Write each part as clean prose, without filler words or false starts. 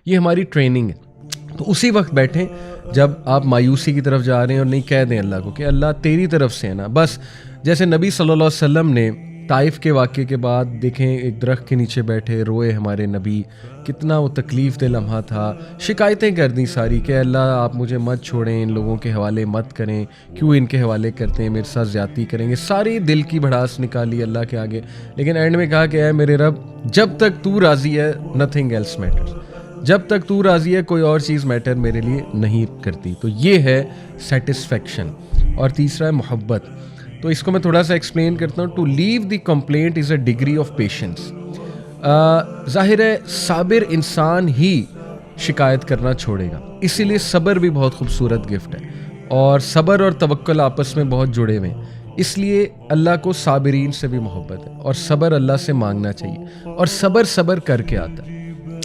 یہ ہماری ٹریننگ ہے. تو اسی وقت بیٹھیں جب آپ مایوسی کی طرف جا رہے ہیں اور نہیں کہہ دیں اللہ کو کہ اللہ تیری طرف سے ہے نا. بس جیسے نبی صلی اللہ علیہ وسلم نے طائف کے واقعے کے بعد دیکھیں ایک درخت کے نیچے بیٹھے روئے ہمارے نبی, کتنا وہ تکلیف دہ لمحہ تھا. شکایتیں کر دیں ساری کہ اللہ آپ مجھے مت چھوڑیں, ان لوگوں کے حوالے مت کریں, کیوں ان کے حوالے کرتے ہیں, میرے ساتھ زیادتی کریں گے. ساری دل کی بھڑاس نکالی اللہ کے آگے, لیکن اینڈ میں کہا کہ اے میرے رب جب تک تو راضی ہے نتھنگ ایلس میٹرز, جب تک تو راضی ہے کوئی اور چیز میٹر میرے لیے نہیں کرتی. تو یہ ہے سیٹسفیکشن. اور تیسرا ہے محبت. تو اس کو میں تھوڑا سا ایکسپلین کرتا ہوں. To leave the complaint is a degree of patience. ظاہر ہے صابر انسان ہی شکایت کرنا چھوڑے گا, اسی لیے صبر بھی بہت خوبصورت گفٹ ہے, اور صبر اور توکل آپس میں بہت جڑے ہوئے ہیں. اس لیے اللہ کو صابرین سے بھی محبت ہے, اور صبر اللہ سے مانگنا چاہیے, اور صبر کر کے آتا ہے.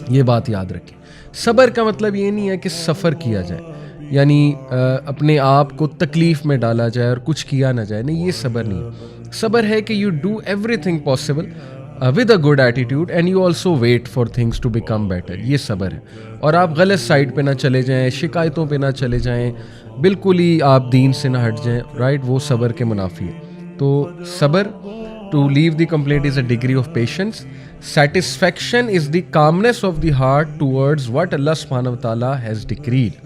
یہ بات یاد رکھیں. صبر کا مطلب یہ نہیں ہے کہ سفر کیا جائے, یعنی اپنے آپ کو تکلیف میں ڈالا جائے اور کچھ کیا نہ جائے, نہیں, یہ صبر نہیں ہے. صبر ہے کہ you do everything possible with a good attitude and you also wait for things to become better. یہ صبر ہے. اور آپ غلط سائڈ پہ نہ چلے جائیں, شکایتوں پہ نہ چلے جائیں, بالکل ہی آپ دین سے نہ ہٹ جائیں, رائٹ, وہ صبر کے منافی ہے. تو صبر, to leave the complaint is a degree of patience. Satisfaction is the calmness of the heart towards what Allah subhanahu wa ta'ala has decreed.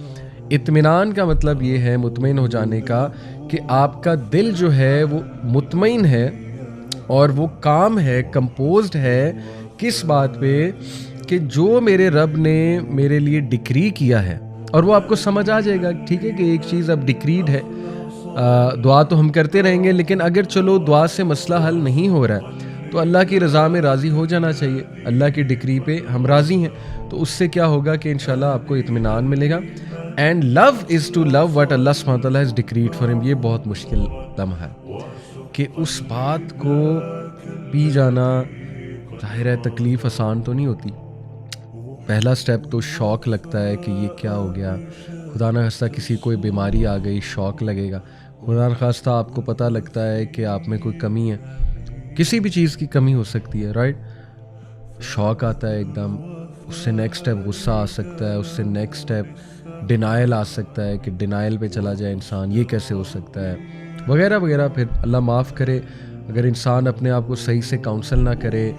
اطمینان کا مطلب یہ ہے مطمئن ہو جانے کا کہ آپ کا دل جو ہے وہ مطمئن ہے اور وہ کام ہے, کمپوزڈ ہے کس بات پہ, کہ جو میرے رب نے میرے لیے ڈکری کیا ہے. اور وہ آپ کو سمجھ آ جائے گا, ٹھیک ہے, کہ ایک چیز اب ڈکریڈ ہے. دعا تو ہم کرتے رہیں گے, لیکن اگر چلو دعا سے مسئلہ حل نہیں ہو رہا ہے تو اللہ کی رضا میں راضی ہو جانا چاہیے. اللہ کی ڈکری پہ ہم راضی ہیں, تو اس سے کیا ہوگا کہ انشاءاللہ آپ کو اطمینان ملے گا. And love is to love what اللہ سبحانہ وتعالیٰ ہیز ڈکریڈ فار ہم. یہ بہت مشکل لمحہ ہے کہ اس بات کو پی جانا. ظاہر ہے تکلیف آسان تو نہیں ہوتی. پہلا سٹیپ تو شوق لگتا ہے کہ یہ کیا ہو گیا, خدا نہ خواستہ کسی کوئی بیماری آ گئی, شوق لگے گا. خدا نہ خواستہ آپ کو پتہ لگتا ہے کہ آپ میں کوئی کمی ہے, کسی بھی چیز کی کمی ہو سکتی ہے, رائٹ. شوق آتا ہے ایک دم, اس سے نیکسٹ اسٹیپ غصہ آ سکتا ہے, اس سے نیکسٹ اسٹیپ ڈینائل آ سکتا ہے کہ ڈینائل پہ چلا جائے انسان, یہ کیسے ہو سکتا ہے, وغیرہ وغیرہ. پھر اللہ معاف کرے اگر انسان اپنے آپ کو صحیح سے کاؤنسل نہ کرے,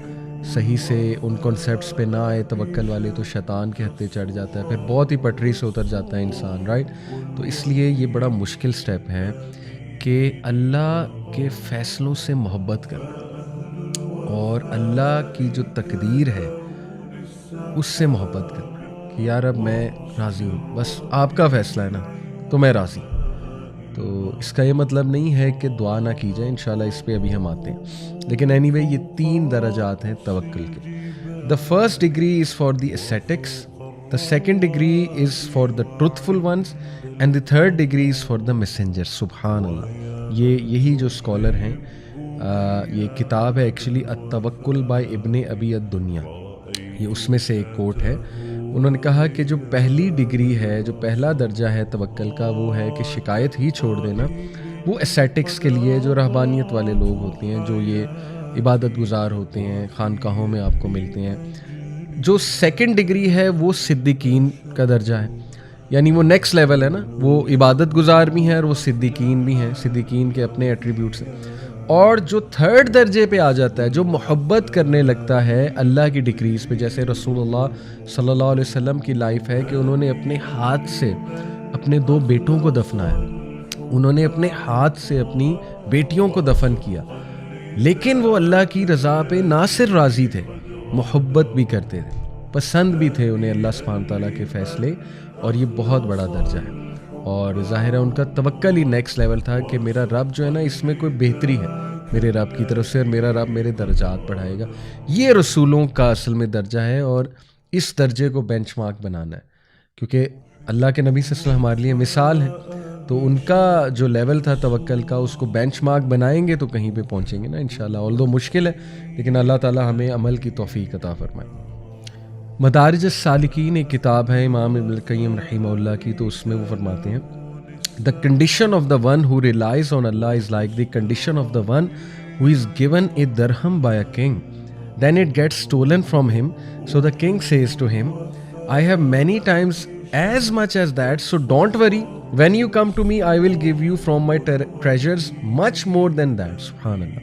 صحیح سے ان کانسیپٹس پہ نہ آئے توکل والے, تو شیطان کے ہتھے چڑھ جاتا ہے, پھر بہت ہی پٹری سے اتر جاتا ہے انسان, رائٹ. تو اس لیے یہ بڑا مشکل سٹیپ ہے کہ اللہ کے فیصلوں سے محبت کرنا اور اللہ کی جو تقدیر ہے اس سے محبت کرنا کہ یار اب میں راضی ہوں, بس آپ کا فیصلہ ہے نا تو میں راضی ہوں. تو اس کا یہ مطلب نہیں ہے کہ دعا نہ کی جائے, انشاءاللہ اس پہ ابھی ہم آتے ہیں. لیکن اینی وے یہ 3 درجات ہیں توکل کے. The first degree is for the ascetics, the second degree is for the truthful ones, and the third degree is for the messenger. سبحان اللہ. یہی جو اسکالر ہیں, یہ کتاب ہے ایکچولی التوکل بائی ابن ابی الدنیا, یہ اس میں سے ایک کوٹ ہے. انہوں نے کہا کہ جو پہلی ڈگری ہے, جو پہلا درجہ ہے توکل کا, وہ ہے کہ شکایت ہی چھوڑ دینا. وہ اسیٹکس کے لیے, جو رہبانیت والے لوگ ہوتے ہیں, جو یہ عبادت گزار ہوتے ہیں, خانقاہوں میں آپ کو ملتے ہیں. جو سیکنڈ ڈگری ہے وہ صدیقین کا درجہ ہے, یعنی وہ نیکسٹ لیول ہے نا, وہ عبادت گزار بھی ہیں اور وہ صدیقین بھی ہیں, صدیقین کے اپنے ایٹریبیوٹس ہیں. اور جو تھرڈ درجے پہ آ جاتا ہے, جو محبت کرنے لگتا ہے اللہ کی ڈکریز پہ, جیسے رسول اللہ صلی اللہ علیہ وسلم کی لائف ہے کہ انہوں نے اپنے ہاتھ سے اپنے 2 بیٹوں کو دفنایا, انہوں نے اپنے ہاتھ سے اپنی بیٹیوں کو دفن کیا, لیکن وہ اللہ کی رضا پہ نہ صرف راضی تھے, محبت بھی کرتے تھے, پسند بھی تھے انہیں اللہ سبحانہ تعالیٰ کے فیصلے. اور یہ بہت بڑا درجہ ہے, اور ظاہر ہے ان کا توکل ہی نیکسٹ لیول تھا کہ میرا رب جو ہے نا اس میں کوئی بہتری ہے میرے رب کی طرف سے, اور میرا رب میرے درجات بڑھائے گا. یہ رسولوں کا اصل میں درجہ ہے, اور اس درجے کو بینچ مارک بنانا ہے, کیونکہ اللہ کے نبی صلی اللہ علیہ وسلم ہمارے لیے مثال ہیں. تو ان کا جو لیول تھا توکل کا, اس کو بینچ مارک بنائیں گے تو کہیں پہ پہنچیں گے نا انشاءاللہ. آلدو مشکل ہے, لیکن اللہ تعالیٰ ہمیں عمل کی توفیق عطا فرمائے. مدارج السالکین ایک کتاب ہے امام ابن القیم رحمہ اللہ کی, تو اس میں وہ فرماتے ہیں The condition of the one who relies on Allah is like the condition of the one who is given a dirham by a king. Then it gets stolen from him. So the king says to him, I have many times as much as that, so don't worry. When you come to me, I will give you from my treasures much more than that. Subhan Allah.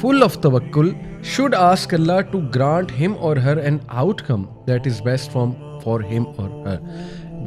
full of tawakkul should ask Allah to grant him or her an outcome that is best for him or her,